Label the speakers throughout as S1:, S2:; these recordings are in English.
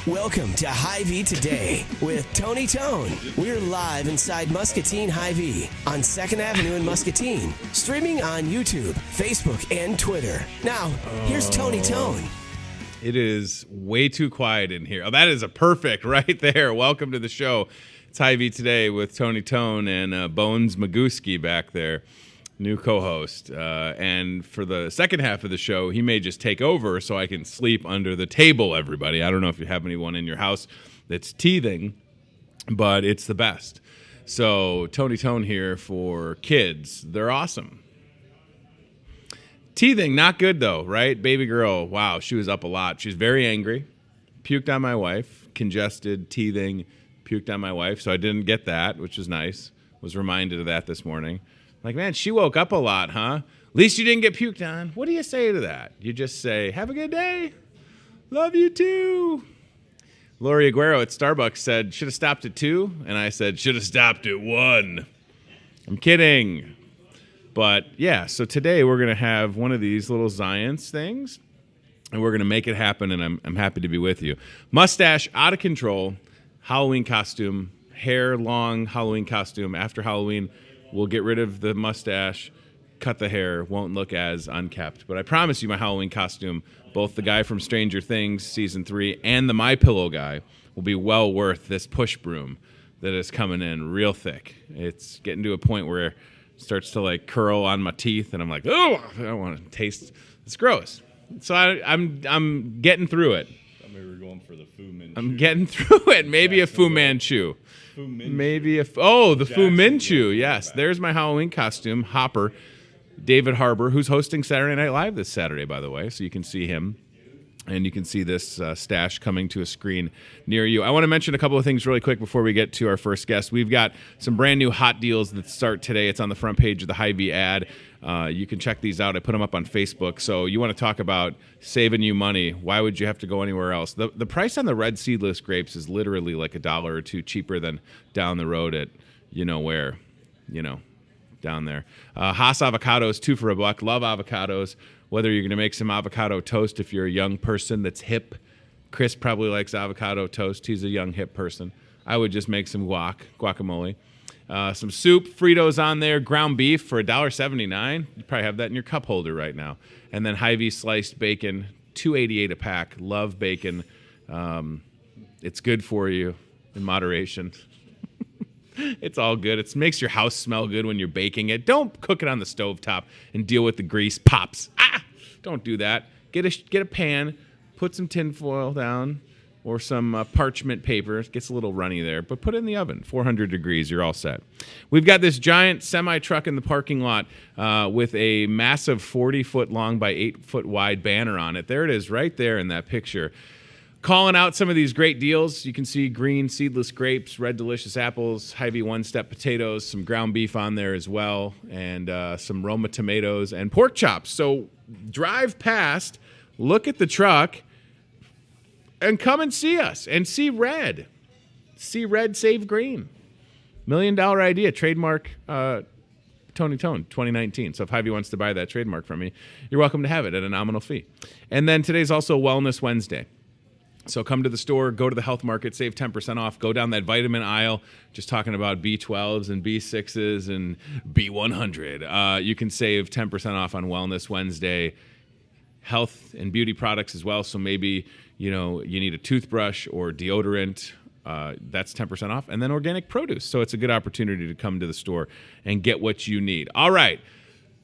S1: Welcome to Hy-Vee Today with Tony Tone. We're live inside Muscatine Hy-Vee on 2nd Avenue in Muscatine. Streaming on YouTube, Facebook, and Twitter. Now, here's Tony Tone.
S2: It is way too quiet in here. Oh, that is a perfect right there. Welcome to the show. It's Hy-Vee Today with Tony Tone and Bones Magooski back there. New co-host. And for the second half of the show, he may just take over so I can sleep under the table, everybody. I don't know if you have anyone in your house that's teething, but it's the best. So Tony Tone here for kids. They're awesome. Teething, not good though, right? Baby girl, wow, she was up a lot. She's very angry. Puked on my wife. Congested, teething, puked on my wife. So I didn't get that, which was nice. Was reminded of that this morning. Like, man, she woke up a lot, huh? At least you didn't get puked on. What do you say to that? You just say, have a good day. Love you too. Lori Aguero at Starbucks said, should have stopped at 2. And I said, should have stopped at 1. I'm kidding. But, yeah, so today we're going to have one of these little Zions things. And we're going to make it happen, and I'm happy to be with you. Mustache, out of control. Halloween costume. Hair long Halloween costume. After Halloween, we'll get rid of the mustache, cut the hair, won't look as unkept. But I promise you my Halloween costume, both the guy from Stranger Things Season 3 and the My Pillow guy, will be well worth this push broom that is coming in real thick. It's getting to a point where it starts to like curl on my teeth, and I'm like, oh, I don't want to taste. It's gross. So I'm getting through it.
S3: Maybe we're going for the Fu Manchu.
S2: I'm getting through it. Maybe a Fu Manchu. Maybe the Fu Manchu. Yes, there's my Halloween costume. Hopper, David Harbour, who's hosting Saturday Night Live this Saturday, by the way, so you can see him. And you can see this stash coming to a screen near you. I want to mention a couple of things really quick before we get to our first guest. We've got some brand new hot deals that start today. It's on the front page of the Hy-Vee ad. You can check these out. I put them up on Facebook. So you want to talk about saving you money. Why would you have to go anywhere else? The price on the red seedless grapes is literally like $1 or $2 cheaper than down the road at where, down there. Haas avocados, 2 for $1. Love avocados. Whether you're going to make some avocado toast if you're a young person that's hip. Chris probably likes avocado toast. He's a young, hip person. I would just make some guacamole. Some soup, Fritos on there, ground beef for $1.79. You probably have that in your cup holder right now. And then Hy-Vee sliced bacon, $2.88 a pack. Love bacon. It's good for you in moderation. It's all good. It makes your house smell good when you're baking it. Don't cook it on the stovetop and deal with the grease pops. Don't do that. Get a pan, put some tin foil down or some parchment paper. It gets a little runny there, but put it in the oven. 400 degrees, you're all set. We've got this giant semi-truck in the parking lot with a massive 40-foot long by 8-foot wide banner on it. There it is right there in that picture. Calling out some of these great deals. You can see green seedless grapes, red delicious apples, Hy-Vee one-step potatoes, some ground beef on there as well, and some Roma tomatoes and pork chops. So drive past, look at the truck, and come and see us and see red. See red, save green. $1 million idea, trademark Tony Tone 2019. So if Hy-Vee wants to buy that trademark from me, you're welcome to have it at a nominal fee. And then today's also Wellness Wednesday. So come to the store, go to the health market, save 10% off, go down that vitamin aisle, just talking about B12s and B6s and B100. You can save 10% off on Wellness Wednesday. Health and beauty products as well. So maybe, you need a toothbrush or deodorant. That's 10% off. And then organic produce. So it's a good opportunity to come to the store and get what you need. All right.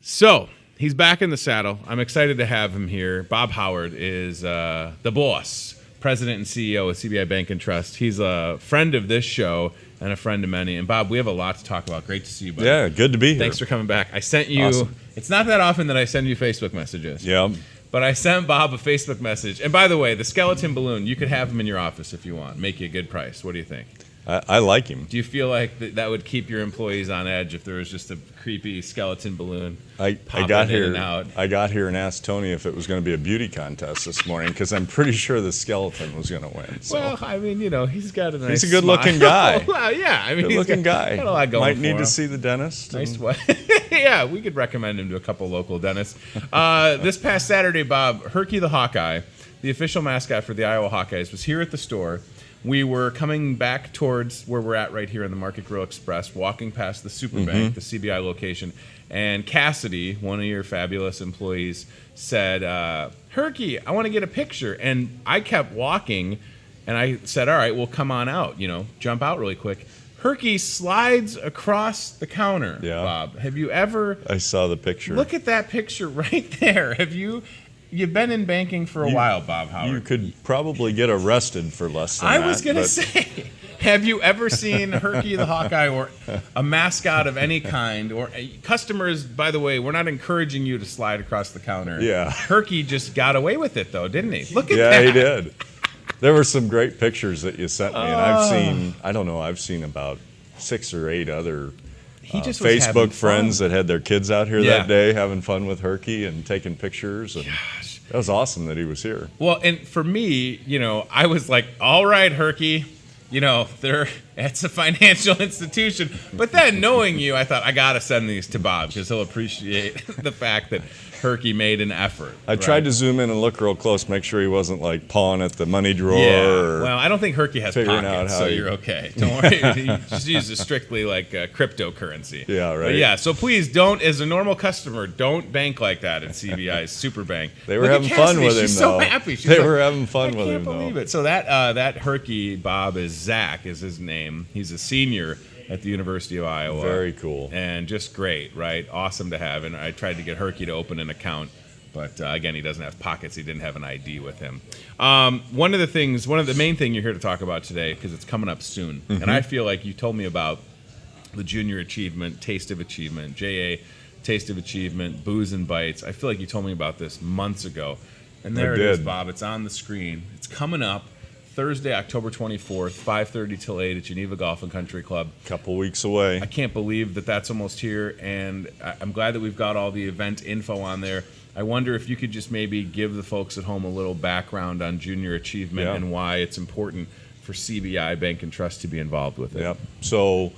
S2: So he's back in the saddle. I'm excited to have him here. Bob Howard is the boss. President and CEO of CBI Bank and Trust. He's a friend of this show and a friend of many. And Bob, we have a lot to talk about. Great to see you, buddy.
S3: Yeah, good to be here.
S2: Thanks for coming back. I sent you. Awesome. It's not that often that I send you Facebook messages.
S3: Yeah.
S2: But I sent Bob a Facebook message. And by the way, the skeleton balloon, you could have him in your office if you want. Make you a good price. What do you think?
S3: I like him.
S2: Do you feel like that would keep your employees on edge if there was just a creepy skeleton balloon?
S3: I got here and asked Tony if it was going to be a beauty contest this morning because I'm pretty sure the skeleton was going to win. So.
S2: Well, I mean, he's got a nice.
S3: He's a good-looking guy.
S2: Well, yeah, I mean,
S3: good-looking guy.
S2: Got a lot going
S3: Might
S2: for
S3: need
S2: him.
S3: to see the dentist.
S2: Nice way. Yeah, we could recommend him to a couple local dentists. This past Saturday, Bob, Herky the Hawkeye, the official mascot for the Iowa Hawkeyes, was here at the store. We were coming back towards where we're at right here in the Market Grill Express, walking past the Superbank, the CBI location, and Cassidy, one of your fabulous employees, said, Herky, I want to get a picture. And I kept walking, and I said, all right, well, come on out, jump out really quick. Herky slides across the counter, Bob. Have you ever...
S3: I saw the picture.
S2: Look at that picture right there. You've been in banking for a while, Bob Howard.
S3: You could probably get arrested for less than
S2: that.
S3: I
S2: was going to say, have you ever seen Herky the Hawkeye or a mascot of any kind? Or customers, by the way, we're not encouraging you to slide across the counter.
S3: Yeah.
S2: Herky just got away with it, though, didn't he? Look at
S3: that.
S2: Yeah,
S3: he did. There were some great pictures that you sent me, and I've seen about 6 or 8 other Facebook friends that had their kids out here that day having fun with Herky and taking pictures. And that was awesome that he was here.
S2: Well, and for me, I was like, all right, Herky, it's a financial institution. But then knowing you, I thought, I got to send these to Bob because he'll appreciate the fact that Herky made an effort.
S3: I tried to zoom in and look real close, make sure he wasn't like pawing at the money drawer.
S2: Yeah. Well, I don't think Herky has pockets, so you're okay. Don't worry. He just uses strictly like cryptocurrency.
S3: Yeah, right.
S2: But yeah, so please don't, as a normal customer, don't bank like that at CBI's Superbank.
S3: They were having fun with him,
S2: She's
S3: though.
S2: so happy.
S3: They were having fun with him, though.
S2: I can't believe it. So that Herky, Bob, is Zach, is his name. He's a senior at the University of Iowa.
S3: Very cool.
S2: And just great, right? Awesome to have. And I tried to get Herky to open an account, but again, he doesn't have pockets. He didn't have an ID with him. One of the main thing you're here to talk about today, because it's coming up soon, and I feel like you told me about the Junior Achievement, Taste of Achievement, JA, Taste of Achievement, Booze and Bites. I feel like you told me about this months ago. And there it is, Bob. It's on the screen. It's coming up. Thursday, October 24th, 5:30 till 8 at Geneva Golf and Country Club.
S3: Couple weeks away.
S2: I can't believe that that's almost here, and I'm glad that we've got all the event info on there. I wonder if you could just maybe give the folks at home a little background on Junior Achievement and why it's important for CBI Bank and Trust to be involved with it.
S3: Yep. So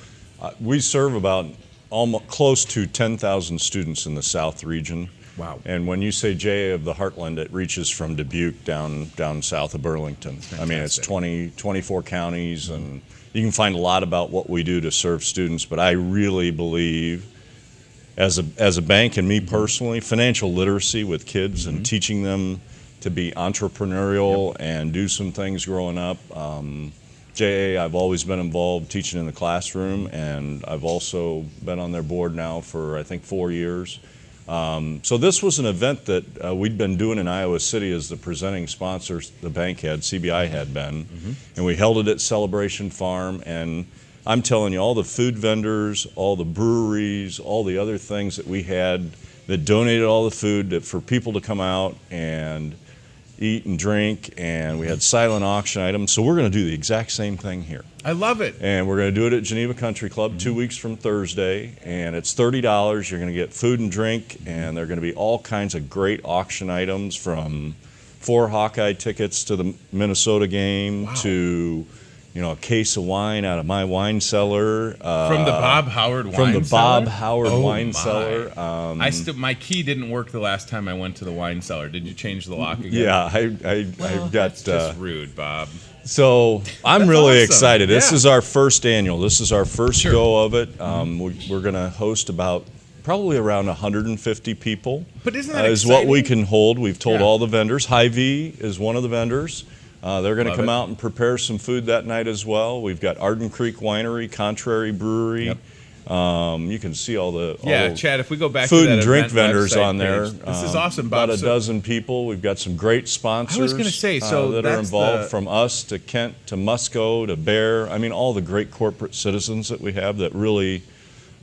S3: we serve about almost close to 10,000 students in the South region.
S2: Wow.
S3: And when you say JA of the Heartland, it reaches from Dubuque down south of Burlington. I mean, it's 24 counties, and you can find a lot about what we do to serve students. But I really believe, as a bank and me personally, financial literacy with kids and teaching them to be entrepreneurial and do some things growing up. JA, I've always been involved teaching in the classroom, and I've also been on their board now for, I think, 4 years. So this was an event that we'd been doing in Iowa City as the presenting sponsors. The bank had, CBI had been, and we held it at Celebration Farm. And I'm telling you, all the food vendors, all the breweries, all the other things that we had that donated all the food for people to come out and eat and drink, and we had silent auction items. So we're going to do the exact same thing here.
S2: I love it.
S3: And we're going to do it at Geneva Country Club 2 weeks from Thursday, and it's $30. You're going to get food and drink, and there are going to be all kinds of great auction items, from 4 Hawkeye tickets to the Minnesota game to a case of wine out of my wine cellar.
S2: From the Bob Howard wine cellar?
S3: From the Bob Howard wine cellar.
S2: My key didn't work the last time I went to the wine cellar. Did you change the lock again?
S3: Yeah, I've got...
S2: That's just rude, Bob.
S3: So I'm really
S2: awesome.
S3: excited. This
S2: Yeah.
S3: is our first annual. This is our first go of it. We're going to host probably around 150 people.
S2: But isn't that
S3: is
S2: exciting?
S3: what we can hold. We've told all the vendors. Hy-Vee is one of the vendors. They're going to come out and prepare some food that night as well. We've got Arden Creek Winery, Contrary Brewery.
S2: Yep.
S3: You can see all the
S2: Chad, if we go back
S3: food
S2: to that
S3: and drink
S2: event
S3: vendors
S2: website
S3: on there.
S2: page. This is awesome, Bob.
S3: About a dozen people. We've got some great sponsors.
S2: I was going to say, so
S3: that are
S2: that's
S3: involved, from us to Kent to Musco to Bear. I mean, all the great corporate citizens that we have that really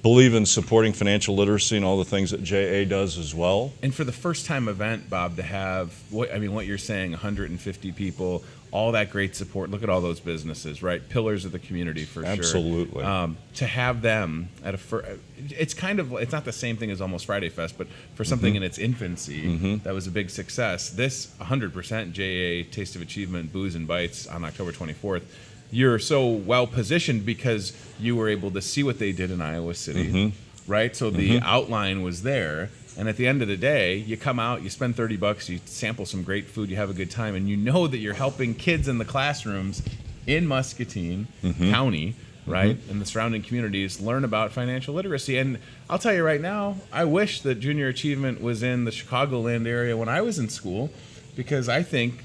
S3: believe in supporting financial literacy and all the things that JA does as well.
S2: And for the first time event, Bob, to have what you're saying, 150 people, all that great support. Look at all those businesses, right? Pillars of the community for
S3: Absolutely.
S2: sure. To have them at it's not the same thing as Almost Friday Fest, but for something in its infancy, that was a big success. This 100% JA Taste of Achievement Booze and Bites on October 24th. You're so well positioned because you were able to see what they did in Iowa City, right? So the outline was there. And at the end of the day, you come out, you spend $30, you sample some great food, you have a good time, and you know that you're helping kids in the classrooms in Muscatine County, right, and the surrounding communities learn about financial literacy. And I'll tell you right now, I wish that junior achievement was in the Chicagoland area when I was in school, because I think,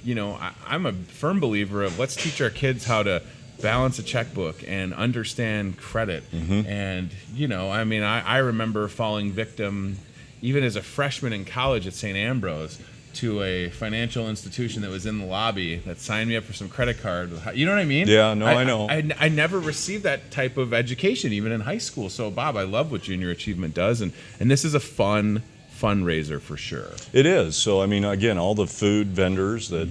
S2: I'm a firm believer of let's teach our kids how to balance a checkbook and understand credit. And, I remember falling victim, even as a freshman in college at St. Ambrose, to a financial institution that was in the lobby that signed me up for some credit card. You know what I mean?
S3: Yeah, no, I know.
S2: I never received that type of education, even in high school. So, Bob, I love what Junior Achievement does, and this is a fun fundraiser for sure.
S3: It is. So, again, all the food vendors that,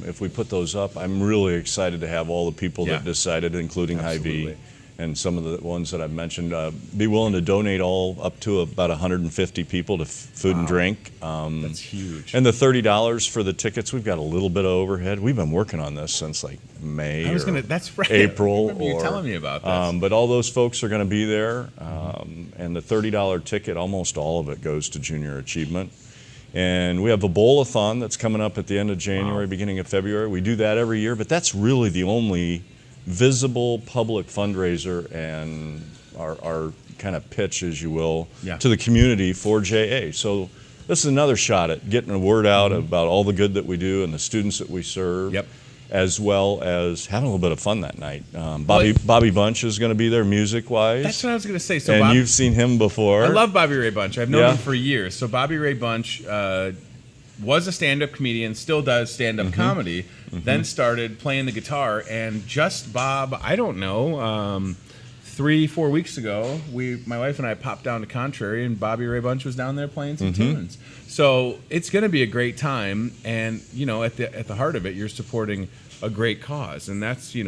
S3: if we put those up, I'm really excited to have all the people that decided, including Hy-Vee and some of the ones that I've mentioned, be willing to donate all up to about 150 people to food and drink.
S2: That's huge.
S3: And the $30 for the tickets, we've got a little bit of overhead. We've been working on this since like May
S2: that's right.
S3: April.
S2: I remember you telling me about this.
S3: But all those folks are going to be there. And the $30 ticket, almost all of it goes to Junior Achievement. And we have a bowl-a-thon that's coming up at the end of January, beginning of February. We do that every year, but that's really the only visible public fundraiser and our kind of pitch, as you will, to the community for JA. So this is another shot at getting the word out about all the good that we do and the students that we serve, as well as having a little bit of fun that night. Bobby Bunch is going to be there music-wise.
S2: That's what I was going to say. So
S3: and you've seen him before.
S2: I love Bobby Ray Bunch. I've known him for years. So Bobby Ray Bunch was a stand-up comedian, still does stand-up comedy, then started playing the guitar, and just Bob, I don't know, 3-4 weeks ago, my wife and I popped down to Contrary, and Bobby Ray Bunch was down there playing some tunes. So it's going to be a great time, and at the heart of it, you're supporting a great cause, and that's you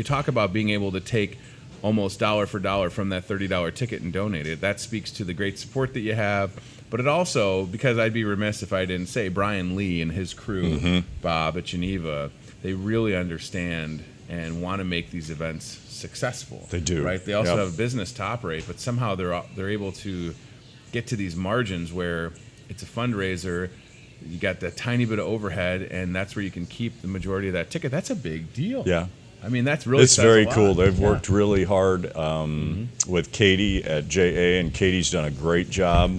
S2: talk about being able to take almost dollar for dollar from that $30 ticket and donate it. That speaks to the great support that you have. But it also, because I'd be remiss if I didn't say, Brian Lee and his crew, Bob at Geneva, they really understand and want to make these events successful.
S3: They do.
S2: Right? They also have a business to operate, but somehow they're able to get to these margins where it's a fundraiser, you got that tiny bit of overhead, and that's where you can keep the majority of that ticket. That's a big deal.
S3: Yeah.
S2: That's really
S3: It's very cool. They've worked really hard with Katie at JA, and Katie's done a great job.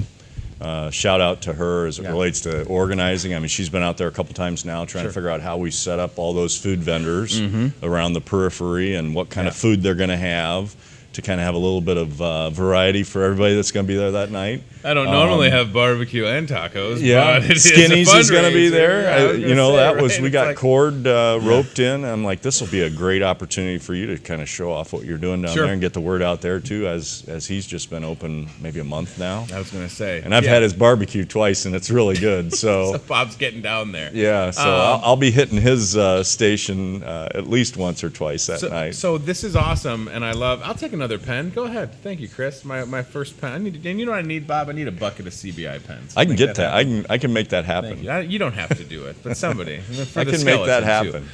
S3: Shout out to her as it relates to organizing. She's been out there a couple times now trying to figure out how we set up all those food vendors around the periphery and what kind of food they're going to have to kind of have a little bit of variety for everybody that's going to be there that night.
S2: I don't normally have barbecue and tacos.
S3: Yeah,
S2: but
S3: Skinny's is going to be there. We got
S2: like,
S3: cord roped in. I'm like, this will be a great opportunity for you to kind of show off what you're doing down there and get the word out there too, as he's just been open maybe a month now.
S2: I was going to say.
S3: And I've had his barbecue twice, and it's really good. So,
S2: so Bob's getting down there.
S3: Yeah, so I'll be hitting his station at least once or twice that night.
S2: So this is awesome, and I'll take another pen. Go ahead. Thank you, Chris. My first pen. And you know what I need, Bob? I need a bucket of CBI pens.
S3: I can get that. I can make that happen.
S2: You don't have to do it, but somebody.
S3: I can make that happen.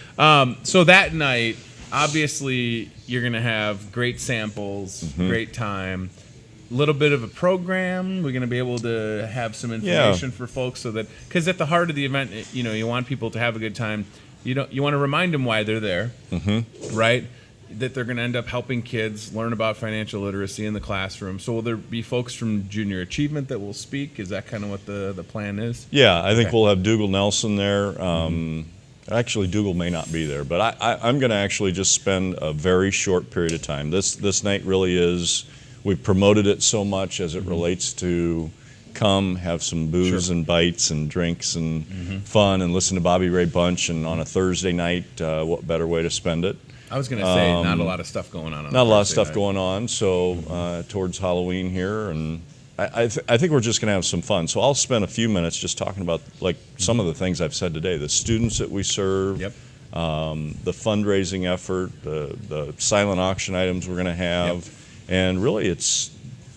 S2: So that night, obviously, you're going to have great samples, great time, a little bit of a program. We're going to be able to have some information for folks, so that, because at the heart of the event, you want people to have a good time. You want to remind them why they're there, right? That they're going to end up helping kids learn about financial literacy in the classroom. So will there be folks from Junior Achievement that will speak? Is that kind of what the plan is?
S3: Yeah, I think we'll have Dougal Nelson there. Actually, Dougal may not be there, but I'm going to actually just spend a very short period of time. This night really is, we've promoted it so much as it relates to come, have some booze and bites and drinks and fun, and listen to Bobby Ray Bunch. And on a Thursday night, what better way to spend it?
S2: I was going to say, not a lot of stuff going on.
S3: Not a lot of stuff going on, so towards Halloween here, and I think we're just going to have some fun. So I'll spend a few minutes just talking about some of the things I've said today, the students that we serve, the fundraising effort, the silent auction items we're going to have, and really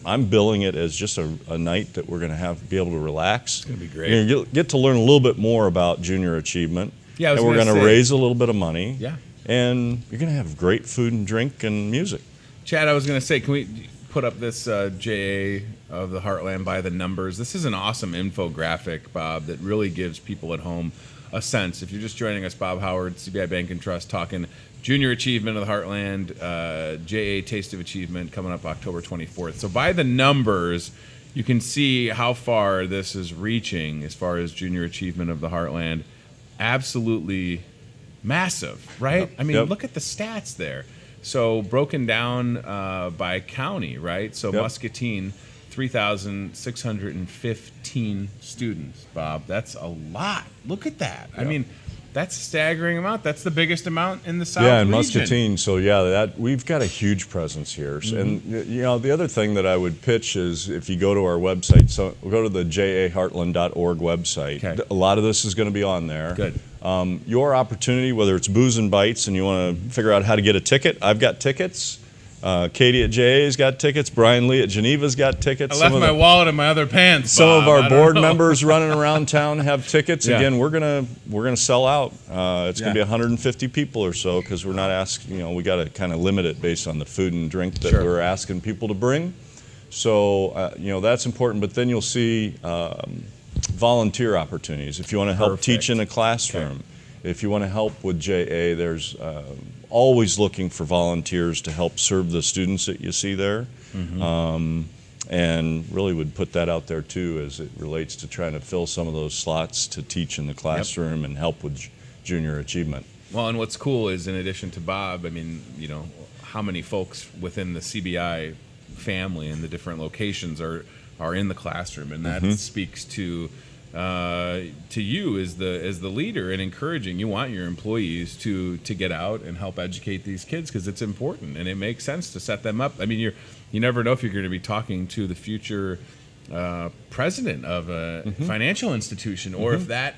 S3: I'm billing it as just a night that we're going to be able to relax.
S2: It's going to be great.
S3: You're going to get to learn a little bit more about Junior Achievement, and we're going to raise a little bit of money.
S2: Yeah.
S3: And you're going to have great food and drink and music.
S2: Chad, I was going to say, can we put up this JA of the Heartland by the numbers. This is an awesome infographic, Bob, that really gives people at home a sense. If you're just joining us, Bob Howard, CBI Bank and Trust, talking Junior Achievement of the Heartland, JA Taste of Achievement coming up October 24th. So by the numbers, you can see how far this is reaching as far as Junior Achievement of the Heartland. Absolutely massive, right?
S3: Yep.
S2: I mean,
S3: Yep.
S2: look at the stats there. So broken down by county, right? So
S3: Yep.
S2: Muscatine, 3,615 students, Bob. That's a lot. Look at that. I mean, that's a staggering amount. That's the biggest amount in the South
S3: Yeah, in
S2: region.
S3: Muscatine. So that we've got a huge presence here. And the other thing that I would pitch is if you go to our website, so we'll go to the jaheartland.org website.
S2: Okay.
S3: A lot of this is going to be on there.
S2: Good.
S3: Your opportunity, whether it's Booze and Bites and you want to figure out how to get a ticket, I've got tickets. Katie at JA's got tickets. Brian Lee at Geneva's got tickets.
S2: I left my wallet in my other pants,
S3: Some
S2: Bob.
S3: of
S2: I
S3: our
S2: don't
S3: board
S2: know.
S3: members running around town have tickets.
S2: Yeah.
S3: Again, we're gonna sell out. It's gonna be
S2: Yeah.
S3: 150 people or so because we're not asking. We got to kind of limit it based on the food and drink that
S2: Sure.
S3: we're asking people to bring. So that's important. But then you'll see volunteer opportunities if you want to help
S2: Perfect.
S3: teach in a classroom. If you want to help with JA, there's always looking for volunteers to help serve the students that you see there. And really would put that out there too as it relates to trying to fill some of those slots to teach in the classroom and help with junior achievement.
S2: Well, and what's cool is in addition to Bob, I mean, how many folks within the CBI family and the different locations are in the classroom, and that speaks to you as the leader and encouraging. You want your employees to get out and help educate these kids because it's important and it makes sense to set them up. I mean, you never know if you're going to be talking to the future president of a financial institution, or if that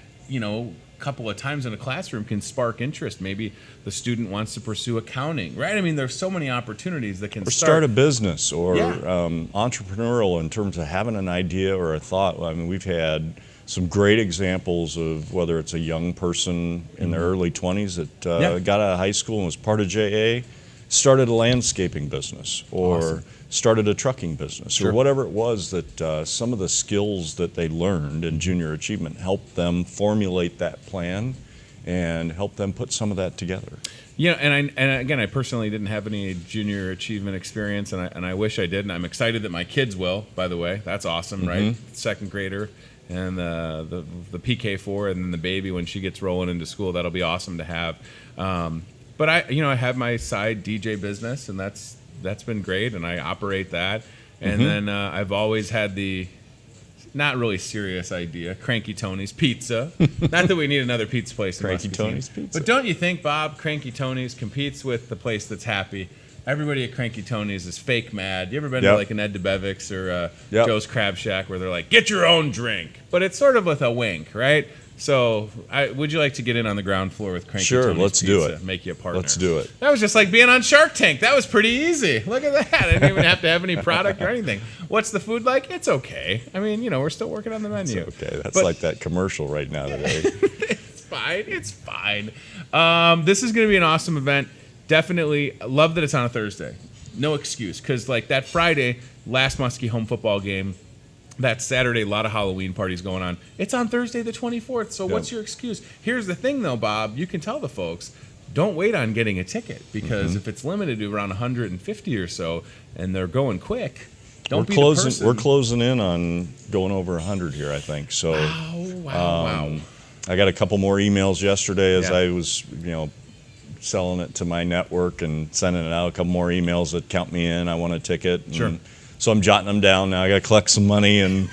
S2: couple of times in a classroom can spark interest. Maybe the student wants to pursue accounting, right? I mean, there's so many opportunities that can
S3: start a business or
S2: Yeah.
S3: entrepreneurial in terms of having an idea or a thought. I mean, we've had some great examples of whether it's a young person in their early 20s that got out of high school and was part of JA, started a landscaping business or started a trucking business or whatever it was that some of the skills that they learned in junior achievement helped them formulate that plan and help them put some of that together.
S2: Yeah, and again, I personally didn't have any junior achievement experience, and I wish I did, and I'm excited that my kids will, by the way. That's awesome, right? Second grader and the PK4 and then the baby when she gets rolling into school. That'll be awesome to have. But I have my side DJ business, and that's been great, and I operate that. And then I've always had the not really serious idea, Cranky Tony's Pizza. Not that we need another pizza place in
S3: Cranky
S2: Muscatine.
S3: Tony's Pizza.
S2: But don't you think, Bob, Cranky Tony's competes with the place that's happy? Everybody at Cranky Tony's is fake mad. You ever been to like an Ed DeBevick's or Joe's Crab Shack where they're like, get your own drink? But it's sort of with a wink, right? So, would you like to get in on the ground floor with Cranky Tony's
S3: let's
S2: Pizza?
S3: do it.
S2: Make you a partner.
S3: Let's do it.
S2: That was just like being on Shark Tank. That was pretty easy. Look at that. I didn't even have to have any product or anything. What's the food like? It's okay. I mean, we're still working on the menu.
S3: It's okay. That's like that commercial right now today.
S2: It's fine. This is going to be an awesome event. Definitely love that it's on a Thursday. No excuse, because like that Friday, last Muskie home football game, that Saturday, a lot of Halloween parties going on. It's on Thursday the 24th, so what's your excuse? Here's the thing, though, Bob. You can tell the folks, don't wait on getting a ticket, because if it's limited to around 150 or so, and they're going quick, don't be the person.
S3: We're closing in on going over 100 here, I think. So,
S2: Wow.
S3: I got a couple more emails yesterday as I was, selling it to my network and sending it out. A couple more emails that count me in. I want a ticket. And so I'm jotting them down now. I got to collect some money and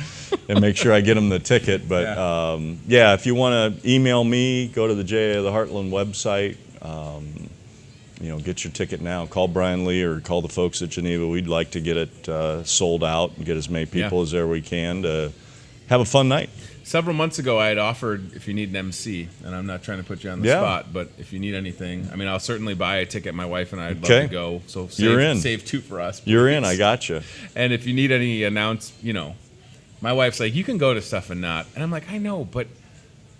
S3: make sure I get them the ticket. But if you want to email me, go to the JA of the Heartland website. Get your ticket now. Call Brian Lee or call the folks at Geneva. We'd like to get it sold out and get as many people as there we can to have a fun night.
S2: Several months ago, I had offered if you need an MC, and I'm not trying to put you on the spot, but if you need anything, I mean, I'll certainly buy a ticket. My wife and I'd love to go. So save two for us. Please.
S3: You're in. I got you.
S2: And if you need any my wife's like, you can go to stuff and not. And I'm like, I know, but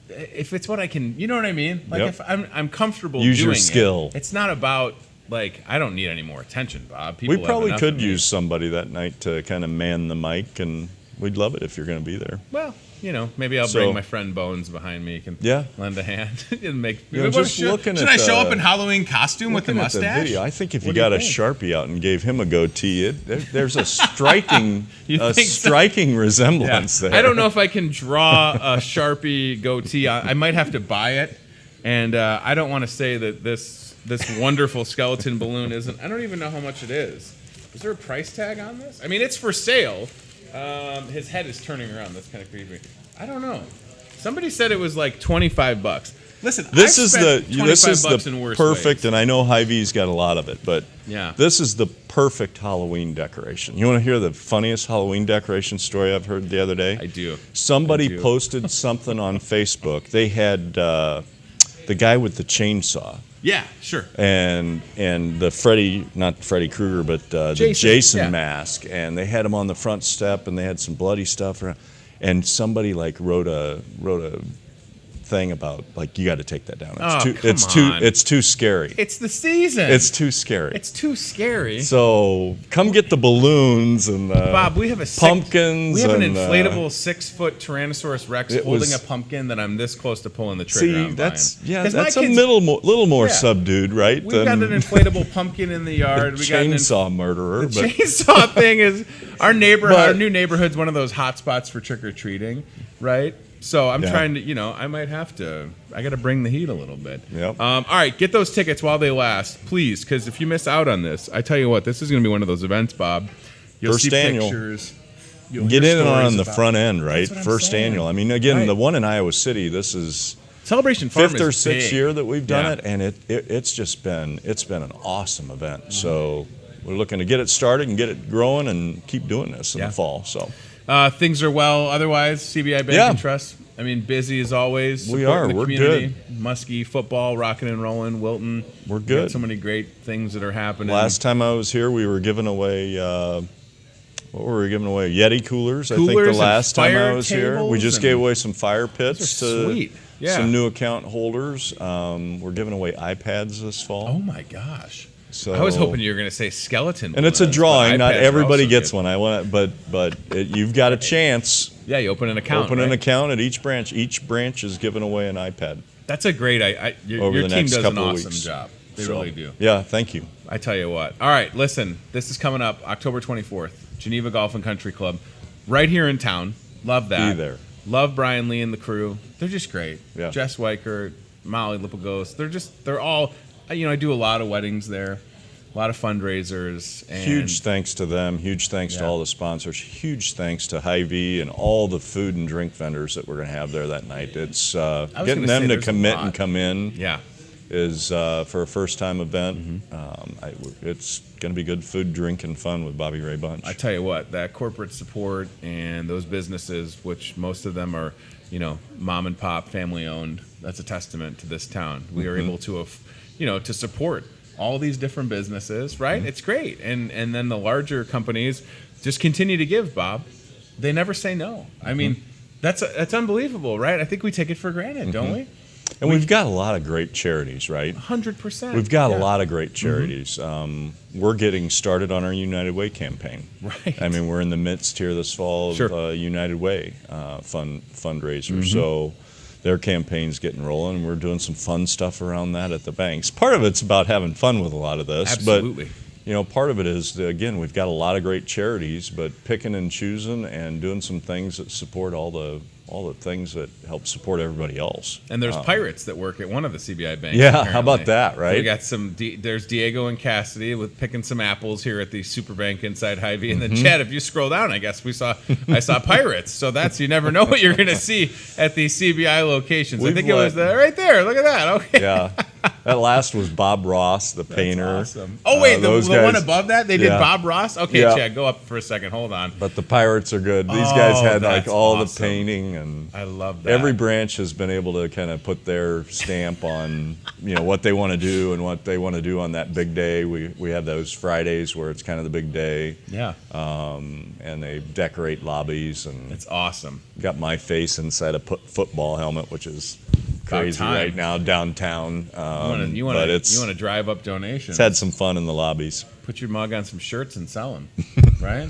S2: if it's what I can, you know what I mean? Like if I'm comfortable
S3: Use
S2: doing
S3: your skill.
S2: It's not about like, I don't need any more attention, Bob. People
S3: We
S2: have
S3: probably
S2: enough
S3: could
S2: of me.
S3: use somebody that night to kind of man the mic, and we'd love it if you're going to be there.
S2: Well, you know, maybe I'll
S3: So-
S2: bring my friend Bones behind me. He can
S3: Yeah.
S2: lend a hand and make.
S3: You know, just looking
S2: should
S3: at
S2: I show
S3: the-
S2: up in Halloween costume with the
S3: Looking at the
S2: mustache?
S3: video, I think if you
S2: What do you
S3: got a
S2: think?
S3: Sharpie out and gave him a goatee, there's a striking,
S2: You think so?
S3: striking resemblance there.
S2: I don't know if I can draw a Sharpie goatee. I might have to buy it, and I don't want to say that this wonderful skeleton balloon isn't. I don't even know how much it is. Is there a price tag on this? I mean, it's for sale. His head is turning around. That's kind of creepy. I don't know. Somebody said it was like $25. Listen,
S3: This
S2: I've
S3: is
S2: spent
S3: the this is
S2: $25 in
S3: the
S2: worse
S3: perfect,
S2: ways.
S3: and I know Hy-Vee's got a lot of it, but
S2: Yeah.
S3: this is the perfect Halloween decoration. You want to hear the funniest Halloween decoration story I've heard the other day?
S2: I do.
S3: Somebody
S2: I do.
S3: posted something on Facebook. They had the guy with the chainsaw.
S2: Yeah, sure.
S3: And the not Freddy Krueger, but the
S2: Jason, yeah.
S3: mask, and they had him on the front step, and they had some bloody stuff around, and somebody like wrote a thing about like you got to take that down. It's too scary.
S2: It's the season.
S3: It's too scary.
S2: It's too scary.
S3: So come get the balloons and
S2: Bob, we have
S3: pumpkins.
S2: We have an
S3: and,
S2: inflatable 6-foot Tyrannosaurus Rex
S3: it
S2: holding
S3: was-
S2: a pumpkin that I'm this close to pulling the trigger
S3: See,
S2: on.
S3: that's
S2: buying. 'Cause my
S3: that's a
S2: kids-
S3: little more
S2: Yeah.
S3: subdued, right?
S2: We've got an inflatable pumpkin in the yard.
S3: the
S2: We got an
S3: chainsaw murderer.
S2: The
S3: but
S2: chainsaw thing is our neighborhood.
S3: But-
S2: Our new neighborhood's one of those hot spots for trick or treating, right? So I'm
S3: Yeah.
S2: trying to, I might have to. I got to bring the heat a little bit.
S3: Yep.
S2: All right, get those tickets while they last, please, because if you miss out on this, I tell you what, this is going to be one of those events, Bob. You'll
S3: First
S2: see
S3: annual.
S2: pictures. You'll
S3: Get
S2: hear
S3: in
S2: stories
S3: on the
S2: about-
S3: front end, right?
S2: That's what I'm
S3: First
S2: saying.
S3: annual. I mean, again,
S2: Right.
S3: the one in Iowa City. This is
S2: Celebration Farm
S3: fifth or
S2: is
S3: sixth
S2: big.
S3: year that we've done
S2: Yeah.
S3: it, and it's just been an awesome event. So we're looking to get it started and get it growing and keep doing this in
S2: Yeah.
S3: the fall. So
S2: Things are well. Otherwise, CBI Bank
S3: Yeah.
S2: and Trust. I mean, busy as always.
S3: We
S2: supporting
S3: are.
S2: the
S3: We're
S2: community. Muskie football, rocking and rolling. Wilton.
S3: We're
S2: We got
S3: good.
S2: so many great things that are happening.
S3: last time I was here, we were giving away. What were we giving away? Yeti coolers. I think
S2: Coolers
S3: the
S2: and
S3: last time
S2: fire
S3: I was here, we
S2: tables
S3: just
S2: and-
S3: gave away some fire pits
S2: Those are
S3: to
S2: sweet. Yeah.
S3: some new account holders. We're giving away iPads this fall.
S2: Oh my gosh!
S3: So
S2: I was hoping you were going to say skeleton.
S3: And it's a
S2: balloons,
S3: drawing.
S2: but
S3: Not
S2: iPads are
S3: everybody
S2: also
S3: gets
S2: good.
S3: one. I want, but you've got a chance.
S2: Yeah, you open an account.
S3: Open an
S2: right?
S3: account at each branch. Each branch is giving away an iPad.
S2: That's a great. Your
S3: Over the
S2: team
S3: next
S2: does an
S3: couple of
S2: awesome
S3: weeks.
S2: job. They
S3: So,
S2: really do.
S3: Yeah, thank you.
S2: I tell you what. All right, listen. This is coming up October 24th, Geneva Golf and Country Club, right here in town. Love that.
S3: Be there.
S2: Love Brian Lee and the crew. They're just great.
S3: Yeah.
S2: Jess Weichert, Molly Lipagos. They're all. I do a lot of weddings there, a lot of fundraisers. And
S3: Huge thanks to them. Huge thanks to
S2: Yeah.
S3: all the sponsors. Huge thanks to Hy-Vee and all the food and drink vendors that we're going to have there that night. It's getting
S2: gonna say
S3: them to
S2: there's a
S3: commit
S2: lot.
S3: and come in
S2: Yeah.
S3: is for a first-time event.
S2: Mm-hmm.
S3: It's going to be good food, drink, and fun with Bobby Ray Bunch.
S2: I tell you what, that corporate support and those businesses, which most of them are, mom and pop, family owned, that's a testament to this town. We are able to, to support all these different businesses, right? It's great. And then the larger companies just continue to give, Bob. They never say no. I mean, that's unbelievable, right? I think we take it for granted, don't we?
S3: And we've got a lot of great charities, right?
S2: 100%.
S3: We've got
S2: Yeah.
S3: a lot of great charities. We're getting started on our United Way campaign.
S2: Right.
S3: I mean, we're in the midst here this fall of
S2: Sure.
S3: United Way fundraiser. So their campaign's getting rolling, and we're doing some fun stuff around that at the banks. Part of it's about having fun with a lot of this.
S2: Absolutely.
S3: But, part of it is, again, we've got a lot of great charities, but picking and choosing and doing some things that support all the things that help support everybody else.
S2: And there's pirates that work at one of the CBI banks.
S3: Yeah,
S2: apparently.
S3: how about that, right?
S2: We got there's Diego and Cassidy with picking some apples here at the Super Bank inside Hy-Vee. And then Chad, if you scroll down, I guess I saw pirates. So you never know what you're going to see at the CBI locations. I
S3: We've
S2: think it was right there. Look at that. Okay.
S3: Yeah. That last was Bob Ross, the painter.
S2: Awesome. Oh, wait, the
S3: those
S2: one
S3: guys-
S2: above that? They did
S3: Yeah.
S2: Bob Ross? Okay,
S3: Yeah.
S2: Chad, go up for a second. Hold on.
S3: But the pirates are good. These guys had
S2: that's
S3: all the
S2: awesome.
S3: painting, and
S2: I love that.
S3: every branch has been able to kind of put their stamp on what they want to do and what they want to do on that big day. We have those Fridays where it's kind of the big day,
S2: Yeah.
S3: and they decorate lobbies, and
S2: It's awesome.
S3: got my face inside a football helmet, which is crazy right now downtown.
S2: You want to drive up donations.
S3: It's had some fun in the lobbies.
S2: Put your mug on some shirts and sell them, right?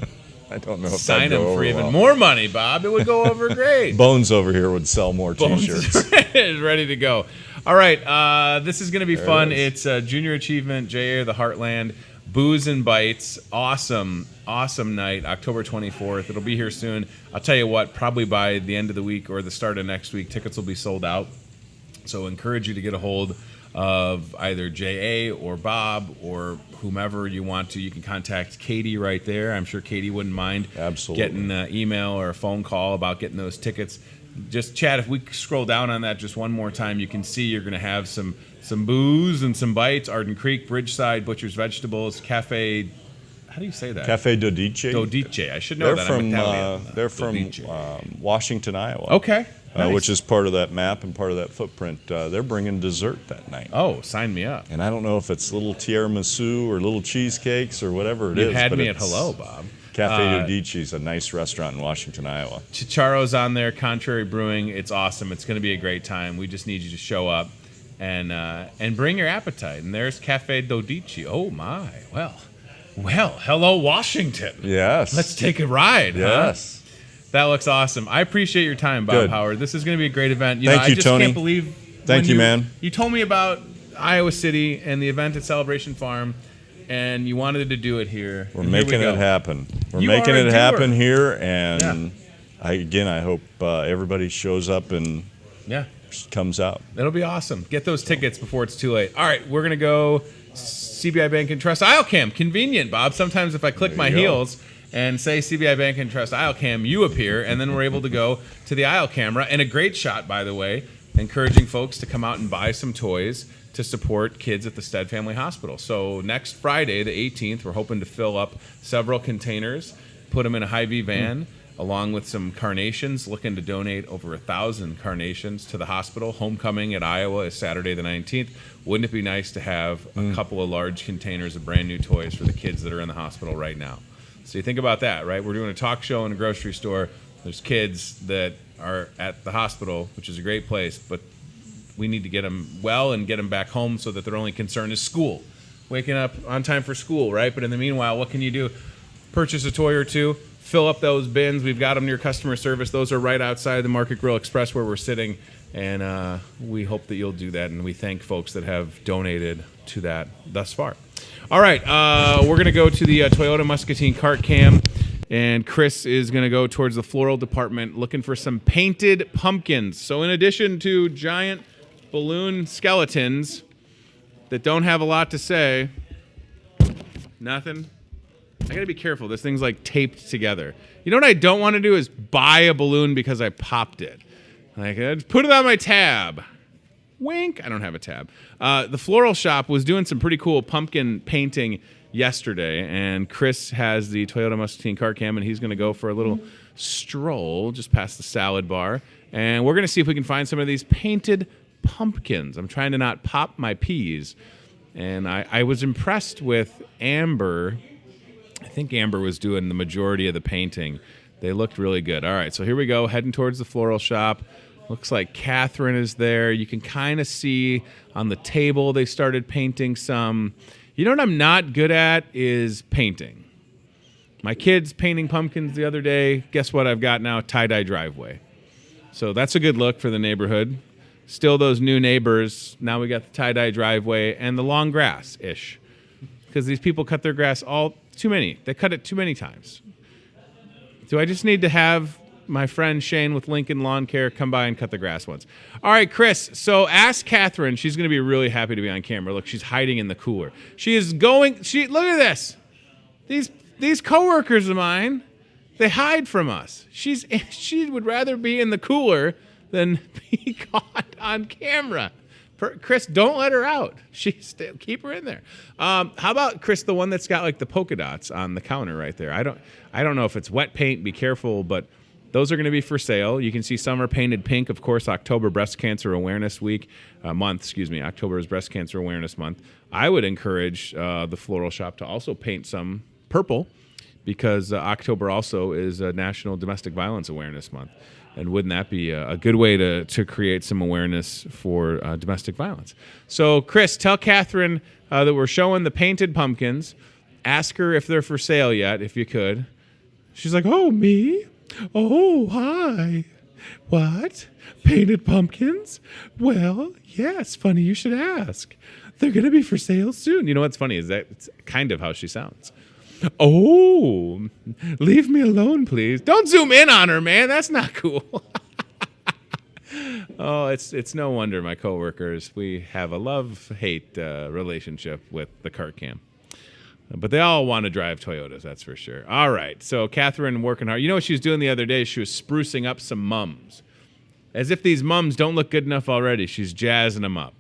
S3: I don't know if
S2: sign
S3: them
S2: for even more money, Bob. It would go over great.
S3: Bones over here would sell more T-shirts.
S2: Is ready to go. All right, this is going to be fun. It's Junior Achievement, JA of the Heartland, Booze and Bites. Awesome night, October 24th. It'll be here soon. I'll tell you what, probably by the end of the week or the start of next week, tickets will be sold out. So encourage you to get a hold of either JA or Bob or whomever you want to. You can contact Katie right there. I'm sure Katie wouldn't mind getting an email or a phone call about getting those tickets. Just chat. If we scroll down on that just one more time, you can see you're going to have some booze and some bites. Arden Creek, Bridgeside, Butcher's Vegetables, Cafe. How do you say that?
S3: Cafe Dodice.
S2: Dodice. I should know that. I'm Italian.
S3: They're from Washington, Iowa.
S2: Okay. Nice.
S3: Which is part of that map and part of that footprint. They're bringing dessert that night.
S2: Oh, sign me up.
S3: And I don't know if it's little tiramisu or little cheesecakes or whatever it is.
S2: You had me at hello, Bob.
S3: Cafe Dodice is a nice restaurant in Washington, Iowa.
S2: Chicharo's on there, Contrary Brewing. It's awesome. It's going to be a great time. We just need you to show up and bring your appetite. And there's Cafe Dodice. Oh, my. Well, hello, Washington.
S3: Yes.
S2: Let's take a ride.
S3: Yes.
S2: Huh? That looks awesome. I appreciate your time, Bob
S3: Good.
S2: Howard. This is going to be a great event.
S3: Thank you,
S2: I just
S3: Tony.
S2: can't believe
S3: Thank you, man.
S2: You told me about Iowa City and the event at Celebration Farm, and you wanted to do it here.
S3: We're making it happen. We're
S2: You
S3: making
S2: are a
S3: it
S2: doer.
S3: happen here, and I hope everybody shows up and comes out.
S2: That'll be awesome. Get those tickets before it's too late. All right, we're going to go CBI Bank and Trust Aisle Cam. Convenient, Bob. Sometimes if I click my heels and say CBI Bank and Trust Aisle Cam, you appear, and then we're able to go to the aisle camera. And a great shot, by the way, encouraging folks to come out and buy some toys to support kids at the Stead Family Hospital. So next Friday, the 18th, we're hoping to fill up several containers, put them in a Hy-Vee van, along with some carnations, looking to donate over 1,000 carnations to the hospital. Homecoming at Iowa is Saturday the 19th. Wouldn't it be nice to have a couple of large containers of brand new toys for the kids that are in the hospital right now? So you think about that, right? We're doing a talk show in a grocery store. There's kids that are at the hospital, which is a great place, but we need to get them well and get them back home so that their only concern is school. Waking up on time for school, right? But in the meanwhile, what can you do? Purchase a toy or two, fill up those bins. We've got them near customer service. Those are right outside the Market Grill Express where we're sitting, and we hope that you'll do that, and we thank folks that have donated to that thus far. All right, we're going to go to the Toyota Muscatine cart cam, and Chris is going to go towards the floral department looking for some painted pumpkins. So in addition to giant balloon skeletons that don't have a lot to say, nothing. I got to be careful. This thing's like taped together. You know what I don't want to do is buy a balloon because I popped it. Like, just put it on my tab. Wink. I don't have a tab. The floral shop was doing some pretty cool pumpkin painting yesterday, and Chris has the Toyota Muscatine car cam, and he's going to go for a little stroll just past the salad bar, and we're going to see if we can find some of these painted pumpkins. I'm trying to not pop my peas, and I was impressed with Amber. I think Amber was doing the majority of the painting. They looked really good. All right, so here we go, heading towards the floral shop. Looks like Catherine is there. You can kind of see on the table they started painting some. You know what I'm not good at is painting. My kids painting pumpkins the other day. Guess what I've got now? Tie-dye driveway. So that's a good look for the neighborhood. Still those new neighbors. Now we got the tie-dye driveway and the long grass-ish. Because these people cut their grass too many. They cut it too many times. Do I just need to have my friend Shane with Lincoln Lawn Care come by and cut the grass once? All right, Chris, so ask Catherine. She's going to be really happy to be on camera. Look, she's hiding in the cooler. She is going, look at this. These coworkers of mine, they hide from us. She would rather be in the cooler than be caught on camera. Chris, don't let her out. Keep her in there. How about, Chris, the one that's got like the polka dots on the counter right there? I don't know if it's wet paint. Be careful, but those are going to be for sale. You can see some are painted pink. Of course, October Breast Cancer Awareness Month. October is Breast Cancer Awareness Month. I would encourage the floral shop to also paint some purple because October also is National Domestic Violence Awareness Month. And wouldn't that be a good way to create some awareness for domestic violence? So, Chris, tell Catherine that we're showing the painted pumpkins. Ask her if they're for sale yet, if you could. She's like, oh, me? Oh, hi. What? Painted pumpkins? Well, yes, funny you should ask. They're going to be for sale soon. You know what's funny is that it's kind of how she sounds. Oh, leave me alone, please. Don't zoom in on her, man. That's not cool. Oh, it's no wonder my coworkers, we have a love-hate relationship with the cart cam. But they all want to drive Toyotas, that's for sure. All right, so Catherine working hard. You know what she was doing the other day? She was sprucing up some mums. As if these mums don't look good enough already, she's jazzing them up.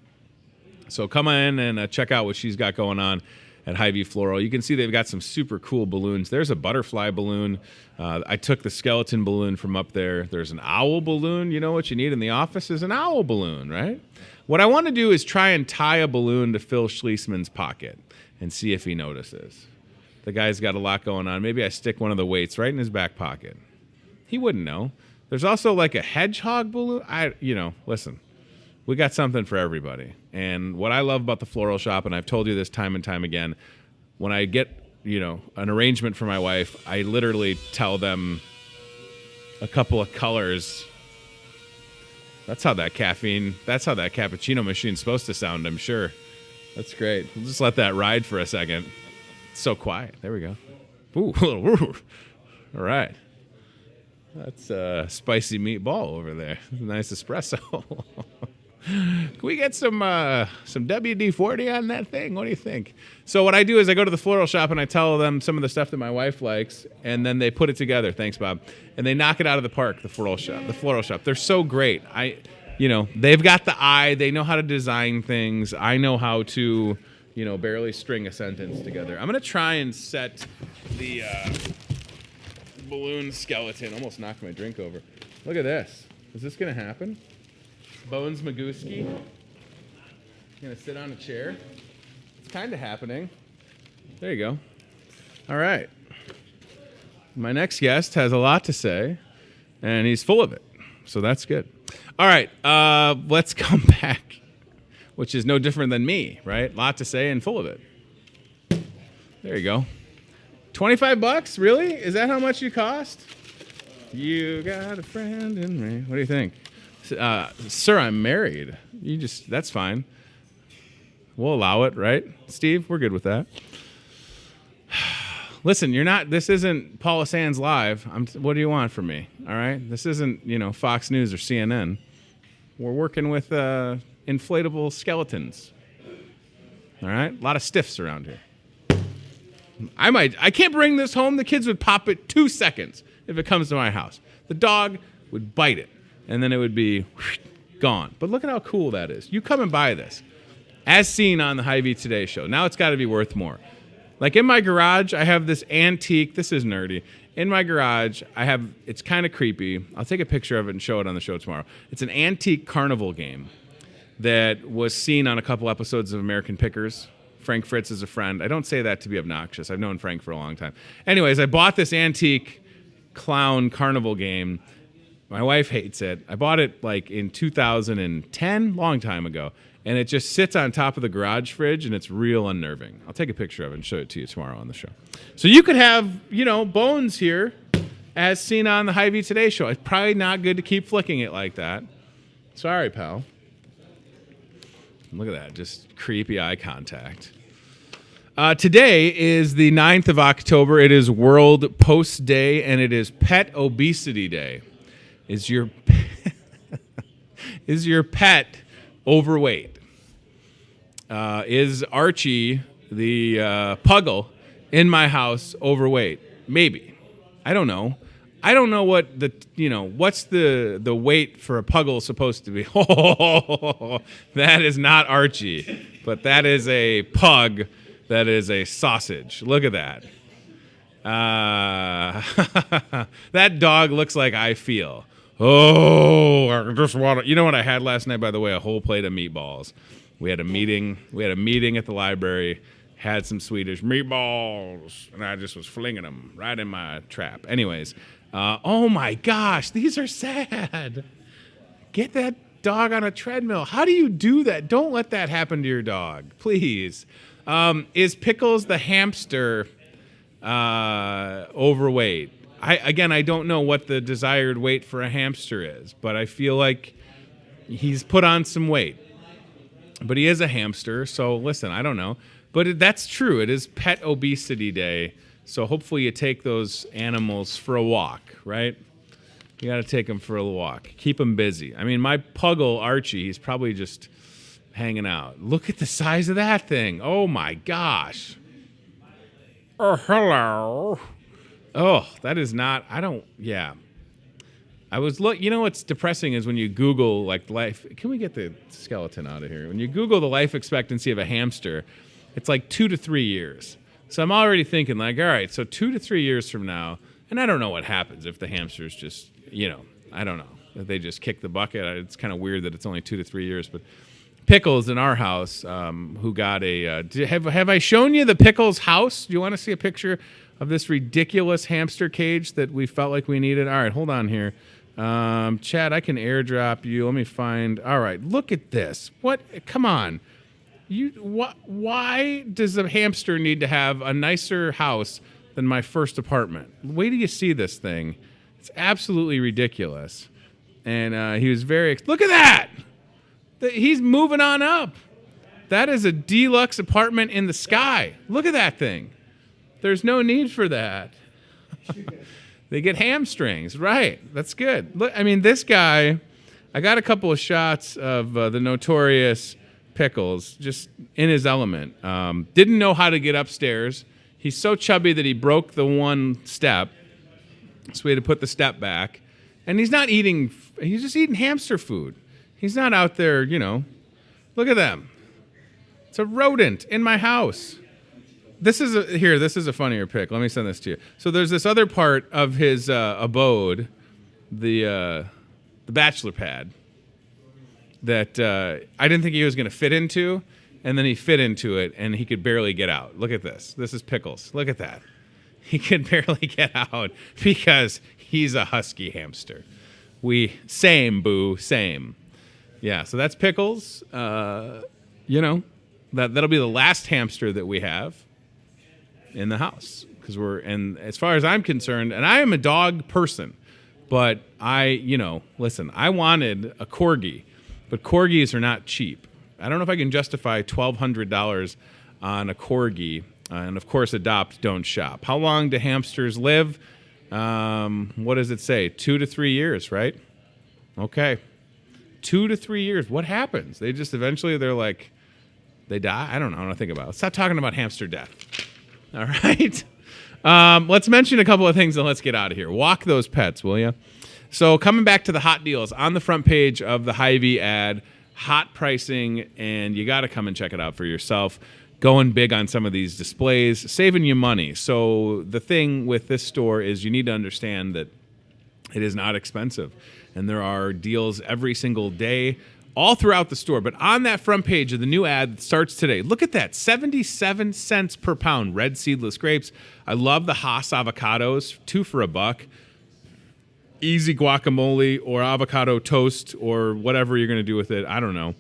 S2: So come in and check out what she's got going on at Hy-Vee Floral. You can see they've got some super cool balloons. There's a butterfly balloon. I took the skeleton balloon from up there. There's an owl balloon. You know what you need in the office is an owl balloon, right? What I want to do is try and tie a balloon to Phil Schlesman's pocket and see if he notices. The guy's got a lot going on. Maybe I stick one of the weights right in his back pocket. He wouldn't know. There's also like a hedgehog balloon. Listen, we got something for everybody. And what I love about the floral shop, and I've told you this time and time again, when I get, an arrangement for my wife, I literally tell them a couple of colors. That's how that cappuccino machine's supposed to sound, I'm sure. That's great. We'll just let that ride for a second. It's so quiet. There we go. Ooh, all right. That's a spicy meatball over there. Nice espresso. Can we get some WD-40 on that thing? What do you think? So what I do is I go to the floral shop and I tell them some of the stuff that my wife likes, and then they put it together. Thanks, Bob. And they knock it out of the park. The floral shop. They're so great. They've got the eye. They know how to design things. I know how to, barely string a sentence together. I'm gonna try and set the balloon skeleton. Almost knocked my drink over. Look at this. Is this gonna happen? Bones Magooski gonna sit on a chair. It's kind of happening. There you go. All right. My next guest has a lot to say, and he's full of it, so that's good. All right, let's come back, which is no different than me, right? A lot to say and full of it. There you go. $25? Really? Is that how much you cost? You got a friend in me. What do you think? Sir, I'm married. That's fine. We'll allow it, right? Steve, we're good with that. Listen, this isn't Paula Sands Live. What do you want from me? All right? This isn't, Fox News or CNN. We're working with inflatable skeletons. All right? A lot of stiffs around here. I can't bring this home. The kids would pop it 2 seconds if it comes to my house. The dog would bite it, and then it would be gone. But look at how cool that is. You come and buy this. As seen on the Hy-Vee Today show. Now it's got to be worth more. Like in my garage, I have this antique. This is nerdy. In my garage, it's kind of creepy. I'll take a picture of it and show it on the show tomorrow. It's an antique carnival game that was seen on a couple episodes of American Pickers. Frank Fritz is a friend. I don't say that to be obnoxious. I've known Frank for a long time. Anyways, I bought this antique clown carnival game. My wife hates it. I bought it like in 2010, long time ago. And it just sits on top of the garage fridge, and it's real unnerving. I'll take a picture of it and show it to you tomorrow on the show. So you could have, bones here as seen on the Hy-Vee Today show. It's probably not good to keep flicking it like that. Sorry, pal. Look at that, just creepy eye contact. Today is the 9th of October. It is World Post Day, and it is Pet Obesity Day. Is your pet overweight? Is Archie, the puggle in my house, overweight? Maybe. I don't know. I don't know what what's the weight for a puggle supposed to be. Oh, that is not Archie, but that is a pug. That is a sausage. Look at that. That dog looks like I feel. Oh, I just want to. You know what I had last night, by the way? A whole plate of meatballs. We had a meeting. At the library. Had some Swedish meatballs, and I just was flinging them right in my trap. Anyways, Oh my gosh, these are sad. Get that dog on a treadmill. How do you do that? Don't let that happen to your dog, please. Is Pickles the hamster overweight? I don't know what the desired weight for a hamster is, but I feel like he's put on some weight. But he is a hamster, so listen, I don't know. But that's true. It is Pet Obesity Day, so hopefully you take those animals for a walk, right? You got to take them for a walk. Keep them busy. I mean, my puggle, Archie, he's probably just hanging out. Look at the size of that thing. Oh, my gosh. Oh, hello. Oh, that is not, yeah. You know what's depressing is when you Google, like, life. Can we get the skeleton out of here? When you Google the life expectancy of a hamster, it's like 2 to 3 years. So I'm already thinking, like, all right, so 2 to 3 years from now, and I don't know what happens if the hamsters just, I don't know. If they just kick the bucket. It's kind of weird that it's only 2 to 3 years. But Pickles in our house, who got have I shown you the Pickles house? Do you want to see a picture of this ridiculous hamster cage that we felt like we needed? All right, hold on here. Chad, I can airdrop you. Let me find. All right, look at this. What? Come on. Why does a hamster need to have a nicer house than my first apartment? Wait till you see this thing. It's absolutely ridiculous. And he was look at that! He's moving on up. That is a deluxe apartment in the sky. Look at that thing. There's no need for that. They get hamstrings. Right. That's good. Look, I mean, this guy, I got a couple of shots of the notorious Pickles just in his element. Didn't know how to get upstairs. He's so chubby that he broke the one step. So we had to put the step back. And he's not eating, he's just eating hamster food. He's not out there, Look at them. It's a rodent in my house. This is a funnier pic. Let me send this to you. So there's this other part of his abode, the bachelor pad, that I didn't think he was going to fit into, and then he fit into it, and he could barely get out. Look at this. This is Pickles. Look at that. He could barely get out because he's a husky hamster. Same, boo, same. Yeah, so that's Pickles. That'll be the last hamster that we have in the house, and as far as I'm concerned, and I am a dog person, but listen, I wanted a corgi, but corgis are not cheap. I don't know if I can justify $1,200 on a corgi, and of course, adopt, don't shop. How long do hamsters live? What does it say? 2 to 3 years, right? Okay. 2 to 3 years. What happens? They just eventually they die? I don't know. I don't think about it. Stop talking about hamster death. All right. Let's mention a couple of things and let's get out of here. Walk those pets, will you? So coming back to the hot deals on the front page of the Hy-Vee ad, hot pricing, and you got to come and check it out for yourself. Going big on some of these displays, saving you money. So the thing with this store is you need to understand that it is not expensive. And there are deals every single day all throughout the store. But on that front page of the new ad that starts today, look at that, 77 cents per pound red seedless grapes. I love the Haas avocados, 2 for $1. Easy guacamole or avocado toast or whatever you're going to do with it. I don't know.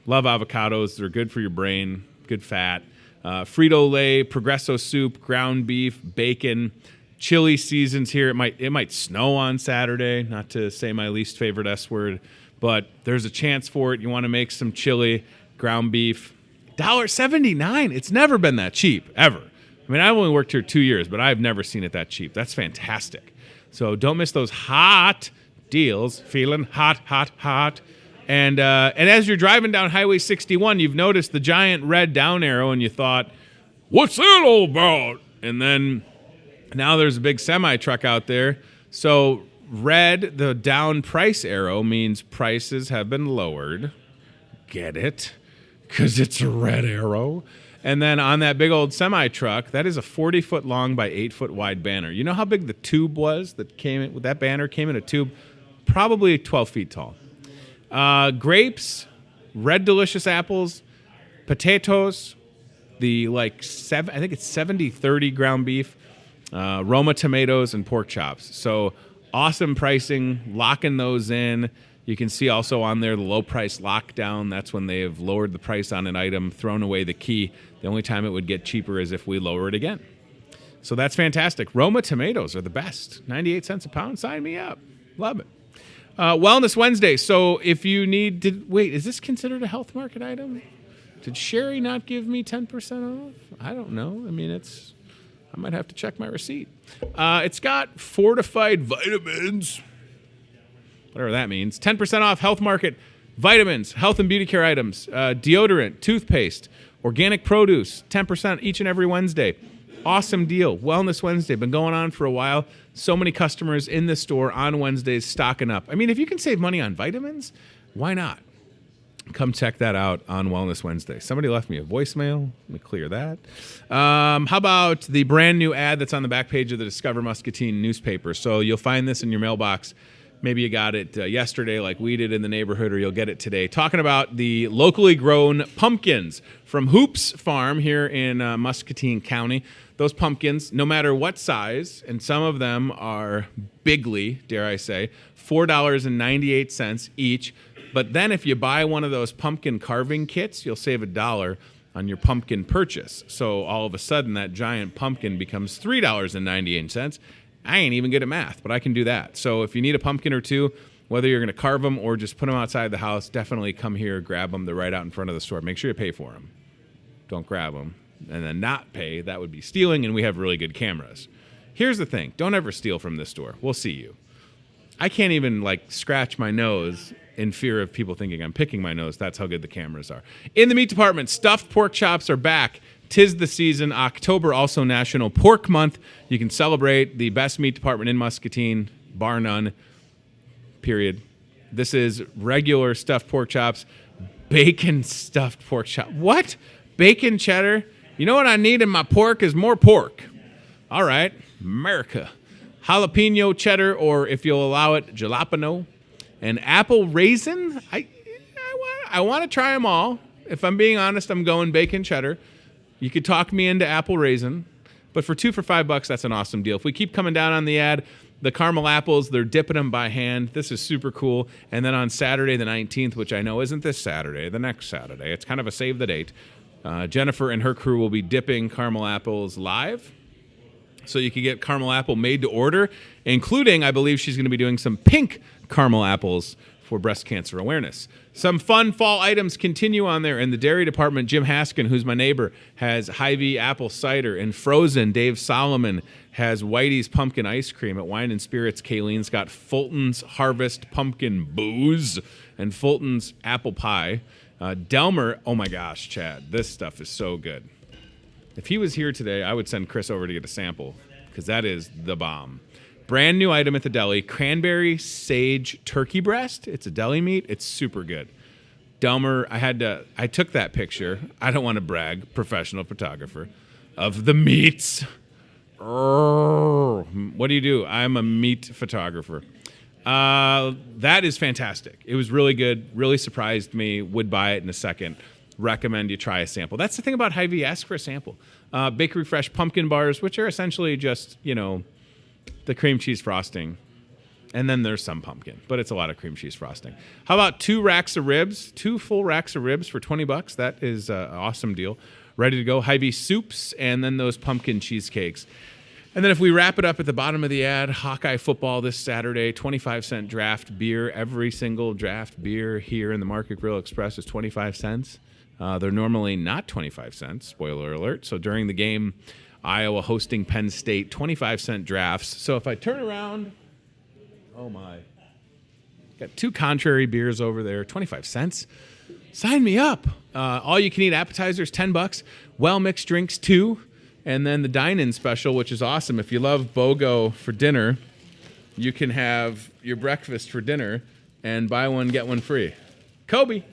S2: Love avocados. They're good for your brain, good fat. Frito-Lay, Progresso soup, ground beef, bacon. Chili season's here. It might snow on Saturday, not to say my least favorite S word, but there's a chance for it. You want to make some chili, ground beef. $1.79. It's never been that cheap, ever. I mean, I've only worked here 2 years, but I've never seen it that cheap. That's fantastic. So don't miss those hot deals. Feeling hot, hot, hot. And as you're driving down Highway 61, you've noticed the giant red down arrow, and you thought, what's that all about? And then now there's a big semi-truck out there. So red, the down price arrow, means prices have been lowered. Get it? Because it's a red arrow. And then on that big old semi-truck, that is a 40-foot long by 8-foot wide banner. You know how big the tube was that came in with that banner? Came in a tube probably 12 feet tall. Grapes, red delicious apples, potatoes, I think it's 70-30 ground beef, Roma tomatoes and pork chops. So awesome pricing, locking those in. You can see also on there the low price lockdown. That's when they have lowered the price on an item, thrown away the key. The only time it would get cheaper is if we lower it again. So that's fantastic. Roma tomatoes are the best. 98 cents a pound. Sign me up. Love it. Wellness Wednesday. So if you need to... Wait, is this considered a health market item? Did Sherry not give me 10% off? I don't know. I mean, I might have to check my receipt. It's got fortified vitamins. Whatever that means. 10% off health market vitamins, health and beauty care items, deodorant, toothpaste, organic produce, 10% each and every Wednesday. Awesome deal. Wellness Wednesday. Been going on for a while. So many customers in the store on Wednesdays stocking up. I mean, if you can save money on vitamins, why not? Come check that out on Wellness Wednesday. Somebody left me a voicemail. Let me clear that. How about the brand new ad that's on the back page of the Discover Muscatine newspaper? So you'll find this in your mailbox. Maybe you got it yesterday like we did in the neighborhood, or you'll get it today. Talking about the locally grown pumpkins from Hoops Farm here in Muscatine County. Those pumpkins, no matter what size, and some of them are bigly, dare I say, $4.98 each. But then if you buy one of those pumpkin carving kits, you'll save $1 on your pumpkin purchase. So all of a sudden, that giant pumpkin becomes $3.98. I ain't even good at math, but I can do that. So if you need a pumpkin or two, whether you're going to carve them or just put them outside the house, definitely come here, grab them. They're right out in front of the store. Make sure you pay for them. Don't grab them and then not pay. That would be stealing, and we have really good cameras. Here's the thing. Don't ever steal from this store. We'll see you. I can't even, scratch my nose in fear of people thinking I'm picking my nose. That's how good the cameras are. In the meat department, stuffed pork chops are back. 'Tis the season. October, also National Pork Month. You can celebrate the best meat department in Muscatine, bar none, period. This is regular stuffed pork chops, bacon stuffed pork chop. What? Bacon cheddar? You know what I need in my pork is more pork. All right, America. Jalapeno cheddar, or if you'll allow it, jalapeno. And apple raisin? I want to try them all. If I'm being honest, I'm going bacon cheddar. You could talk me into apple raisin, but for 2 for $5, that's an awesome deal. If we keep coming down on the ad, the caramel apples, they're dipping them by hand. This is super cool. And then on Saturday the 19th, which I know isn't this Saturday, the next Saturday, it's kind of a save the date, Jennifer and her crew will be dipping caramel apples live. So you can get caramel apple made to order, including, I believe she's going to be doing some pink caramel apples for breast cancer awareness. Some fun fall items continue on there. In the dairy department, Jim Haskin, who's my neighbor, has Hy-Vee apple cider. And frozen, Dave Solomon has Whitey's pumpkin ice cream. At Wine and Spirits, Kayleen's got Fulton's Harvest pumpkin booze and Fulton's apple pie. Delmer, oh my gosh, Chad, this stuff is so good. If he was here today, I would send Chris over to get a sample, because that is the bomb. Brand new item at the deli, cranberry sage turkey breast. It's a deli meat. It's super good. Delmer, I took that picture. I don't want to brag, professional photographer, of the meats. What do? I'm a meat photographer. That is fantastic. It was really good. Really surprised me. Would buy it in a second. Recommend you try a sample. That's the thing about Hy-Vee. Ask for a sample. Bakery Fresh pumpkin bars, which are essentially just, the cream cheese frosting. And then there's some pumpkin, but it's a lot of cream cheese frosting. How about 2 racks of ribs? 2 full racks of ribs for $20. That is an awesome deal. Ready to go. Hy-Vee soups, and then those pumpkin cheesecakes. And then if we wrap it up at the bottom of the ad, Hawkeye football this Saturday, 25-cent draft beer. Every single draft beer here in the Market Grill Express is 25 cents. They're normally not 25 cents, spoiler alert. So during the game, Iowa hosting Penn State, 25-cent drafts. So if I turn around, oh my, got 2 contrary beers over there, 25 cents. Sign me up. All you can eat appetizers, $10. Well-mixed drinks, 2. And then the dine-in special, which is awesome. If you love BOGO for dinner, you can have your breakfast for dinner and buy one, get one free. Kobe.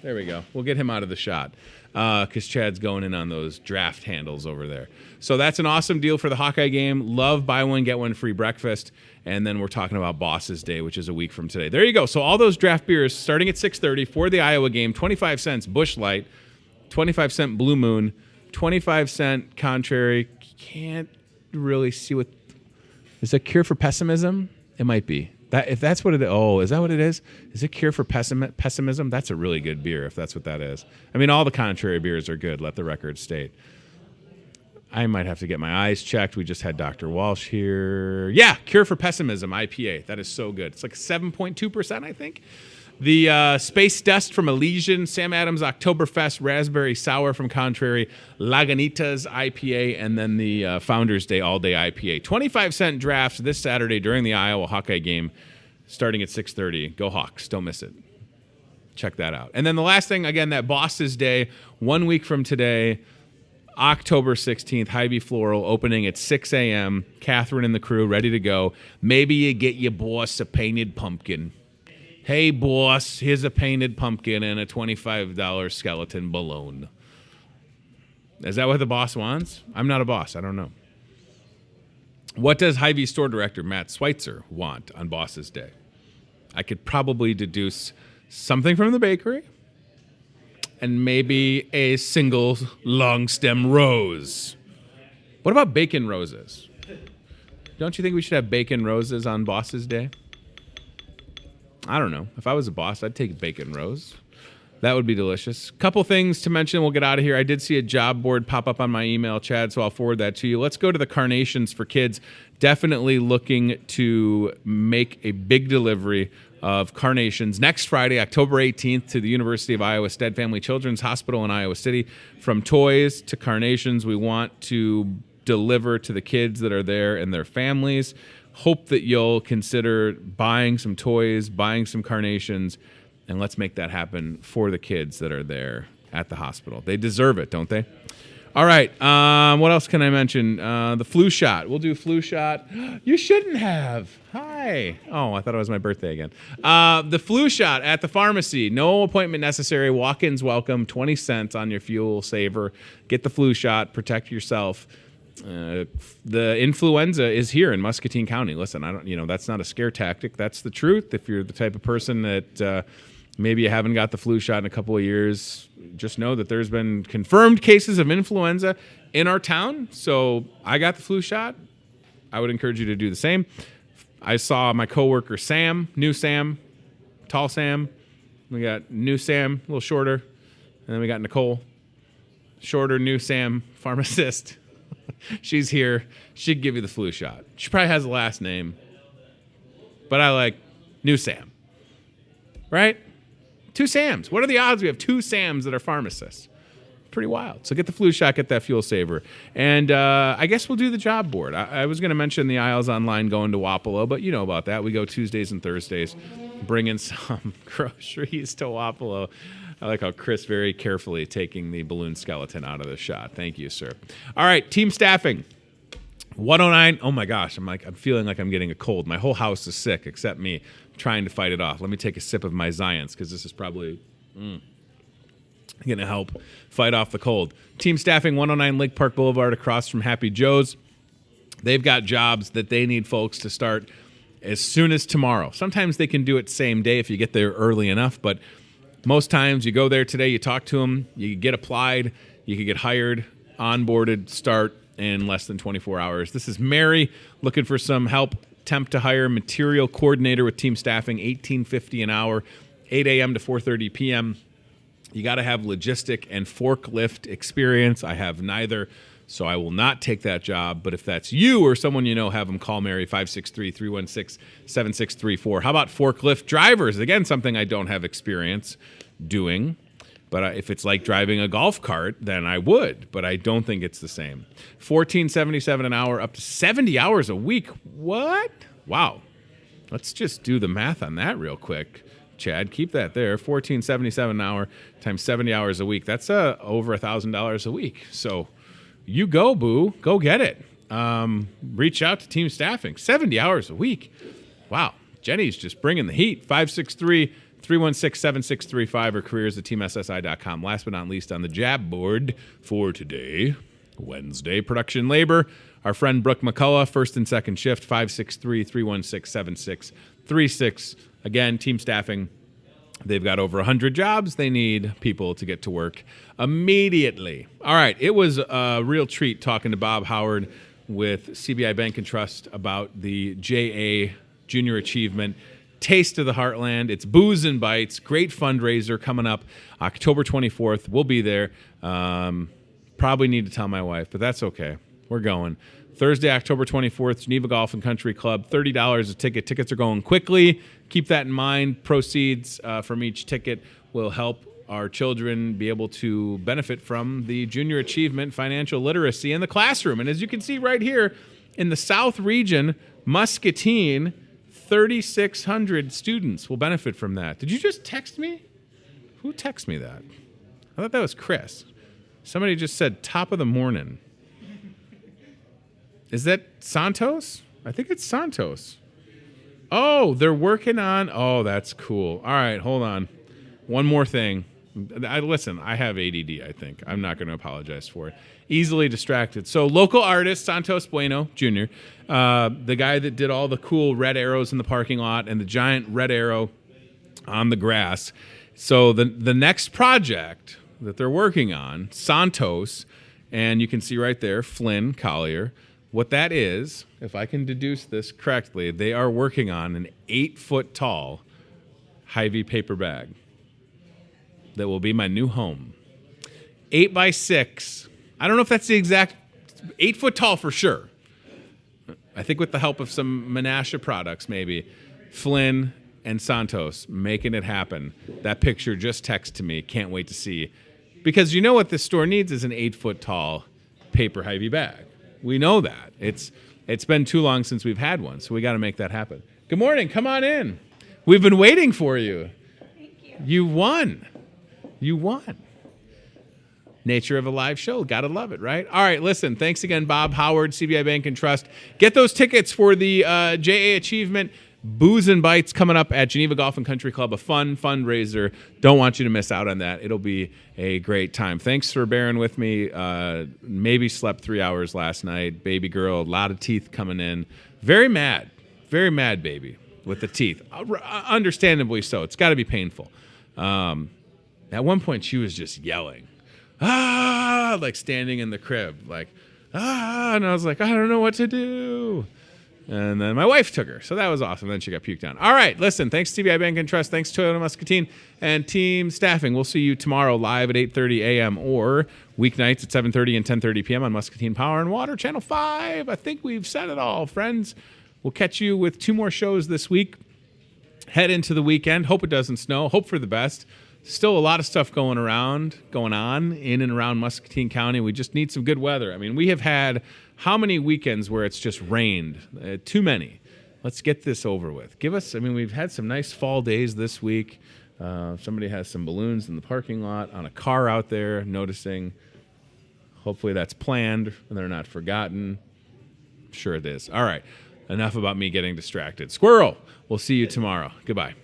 S2: There we go. We'll get him out of the shot because Chad's going in on those draft handles over there. So that's an awesome deal for the Hawkeye game. Love buy one, get one free breakfast. And then we're talking about Boss's Day, which is a week from today. There you go. So all those draft beers starting at 6:30 for the Iowa game, 25 cents Busch Light, 25-cent Blue Moon, 25-cent Contrary. can't really see what is a cure for pessimism. It might be that if that's what it. Oh, is that what it is? Is it cure for pessimism? That's a really good beer if that's what that is. I mean, all the contrary beers are good. Let the record state. I might have to get my eyes checked. We just had Dr. Walsh here. Yeah, Cure for Pessimism IPA. That is so good. It's like 7.2%, I think. The Space Dust from Elysian, Sam Adams Oktoberfest Raspberry Sour from Contrary, Lagunitas IPA, and then the Founders Day All Day IPA. 25-cent drafts this Saturday during the Iowa Hawkeye game, starting at 6:30. Go Hawks! Don't miss it. Check that out. And then the last thing, again, that Boss's Day, 1 week from today, October 16th, Hy-Vee Floral, opening at 6 a.m. Catherine and the crew ready to go. Maybe you get your boss a painted pumpkin. Hey, boss, here's a painted pumpkin and a $25 skeleton balloon. Is that what the boss wants? I'm not a boss. I don't know. What does Hy-Vee store director Matt Schweitzer want on Boss's Day? I could probably deduce something from the bakery and maybe a single long stem rose. What about bacon roses? Don't you think we should have bacon roses on Boss's Day? I don't know. If I was a boss, I'd take a bacon rose. That would be delicious. Couple things to mention. We'll get out of here. I did see a job board pop up on my email, Chad, so I'll forward that to you. Let's go to the Carnations for Kids. Definitely looking to make a big delivery of carnations next Friday, October 18th, to the University of Iowa Stead Family Children's Hospital in Iowa City. From toys to carnations, we want to deliver to the kids that are there and their families. Hope that you'll consider buying some toys, buying some carnations, and let's make that happen for the kids that are there at the hospital. They deserve it, don't they? All right. What else can I mention? The flu shot. We'll do flu shot. You shouldn't have. Hi. Oh, I thought it was my birthday again. The flu shot at the pharmacy. No appointment necessary. Walk-ins welcome. 20 cents on your fuel saver. Get the flu shot. Protect yourself. The influenza is here in Muscatine County. Listen, that's not a scare tactic. That's the truth. If you're the type of person that maybe you haven't got the flu shot in a couple of years, just know that there's been confirmed cases of influenza in our town. So I got the flu shot. I would encourage you to do the same. I saw my coworker Sam, new Sam, tall Sam. We got new Sam, a little shorter. And then we got Nicole, shorter, new Sam, pharmacist. She's here. She'd give you the flu shot. She probably has a last name, but I like new Sam. Right? Two Sams. What are the odds we have two Sams that are pharmacists? Pretty wild. So get the flu shot, get that fuel saver. And I guess we'll do the job board. I was going to mention the aisles online going to Wapello, but you know about that. We go Tuesdays and Thursdays, bringing some groceries to Wapello. I like how Chris very carefully taking the balloon skeleton out of the shot. Thank you, sir. All right, team staffing. 109. Oh my gosh, I'm feeling like I'm getting a cold. My whole house is sick except me. I'm trying to fight it off. Let me take a sip of my Zions because this is probably going to help fight off the cold. Team staffing, 109 Lake Park Boulevard across from Happy Joe's. They've got jobs that they need folks to start as soon as tomorrow. Sometimes they can do it same day if you get there early enough, but most times you go there today, you talk to them, you get applied, you can get hired, onboarded, start in less than 24 hours. This is Mary looking for some help. Temp to hire material coordinator with team staffing, $18.50 an hour, 8 a.m. to 4:30 p.m. You got to have logistic and forklift experience. I have neither, so I will not take that job. But if that's you or someone you know, have them call Mary, 563-316-7634. How about forklift drivers? Again, something I don't have experience doing. But if it's like driving a golf cart, then I would. But I don't think it's the same. $14.77 an hour, up to 70 hours a week. What? Wow. Let's just do the math on that real quick. Chad, keep that there. $14.77 an hour times 70 hours a week. That's over $1,000 a week. So you go, boo. Go get it. Reach out to team staffing. 70 hours a week. Wow. Jenny's just bringing the heat. 563-316-7635 or careers@teamssi.com. Last but not least, on the job board for today, Wednesday, production labor. Our friend Brooke McCullough, first and second shift, 563-316-7636. Again, team staffing, They've got over 100 jobs. They need people to get to work immediately. All right, it was a real treat talking to Bob Howard with CBI Bank and Trust about the JA Junior Achievement Taste of the Heartland. It's Booze and Bites. Great fundraiser coming up October 24th. We'll be there. Probably need to tell my wife, but that's okay. We're going. Thursday, October 24th, Geneva Golf and Country Club, $30 a ticket. Tickets are going quickly. Keep that in mind. Proceeds from each ticket will help our children be able to benefit from the Junior Achievement Financial Literacy in the classroom. And as you can see right here, in the South region, Muscatine, 3,600 students will benefit from that. Did you just text me? Who texted me that? I thought that was Chris. Somebody just said top of the morning. Is that Santos? I think it's Santos. Oh, they're working on... Oh, that's cool. All right, hold on. One more thing. Listen, I have ADD, I think. I'm not going to apologize for it. Easily distracted. So local artist, Santos Bueno Jr., the guy that did all the cool red arrows in the parking lot and the giant red arrow on the grass. So the next project that they're working on, Santos, and you can see right there, Flynn Collier, what that is, if I can deduce this correctly, they are working on an 8-foot-tall Hy-Vee paper bag that will be my new home. 8 by 6. I don't know if that's the exact 8 foot tall for sure. I think with the help of some Menasha products, maybe. Flynn and Santos making it happen. That picture just text to me. Can't wait to see. Because you know what this store needs is an 8 foot tall paper Hy-Vee bag. We know that. It's been too long since we've had one, so we got to make that happen. Good morning. Come on in. We've been waiting for you.
S4: Thank you.
S2: You won. You won. Nature of a live show. Gotta love it, right? All right, listen. Thanks again, Bob Howard, CBI Bank and Trust. Get those tickets for the JA Achievement Booze and Bites coming up at Geneva Golf and Country Club. A fun fundraiser. Don't want you to miss out on that. It'll be a great time. Thanks for bearing with me. Maybe slept 3 hours last night. Baby girl, a lot of teeth coming in. Very mad baby with the teeth. Understandably so. It's got to be painful. At one point, she was just yelling. Like standing in the crib, like, and I was like, I don't know what to do. And then my wife took her, so that was awesome. Then she got puked on. All right, listen, thanks CBI Bank and Trust, thanks Toyota Muscatine and team staffing. We'll see you tomorrow live at 8:30 a.m. or weeknights at 7:30 and 10:30 p.m. on Muscatine Power and Water, Channel 5. I think we've said it all, friends. We'll catch you with 2 more shows this week. Head into the weekend. Hope it doesn't snow. Hope for the best. Still a lot of stuff going on in and around Muscatine County. We just need some good weather. I mean, we have had how many weekends where it's just rained? Too many. Let's get this over with. We've had some nice fall days this week. Somebody has some balloons in the parking lot on a car out there, noticing. Hopefully that's planned and they're not forgotten. Sure it is. All right. Enough about me getting distracted. Squirrel, we'll see you tomorrow. Goodbye.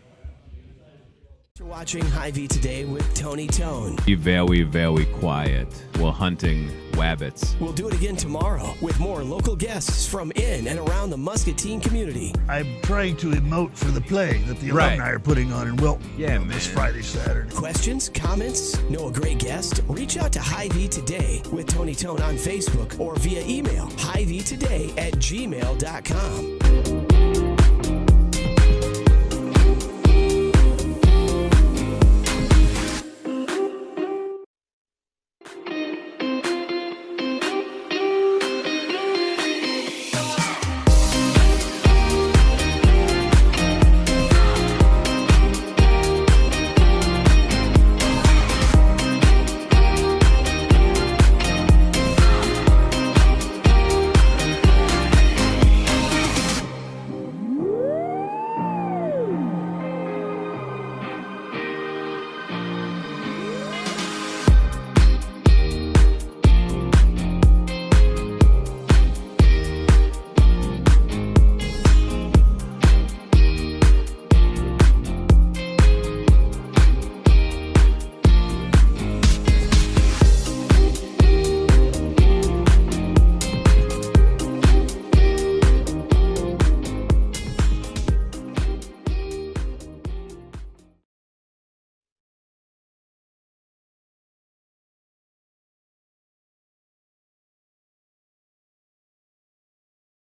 S1: You're watching Hy-Vee Today with Tony Tone.
S2: Be very, very quiet while hunting wabbits.
S1: We'll do it again tomorrow with more local guests from in and around the Muscatine community.
S5: I'm trying to emote for the play that the alumni are putting on in Wilton this Friday, Saturday.
S1: Questions, comments, know a great guest? Reach out to Hy-Vee Today with Tony Tone on Facebook or via email, hyveetoday@gmail.com.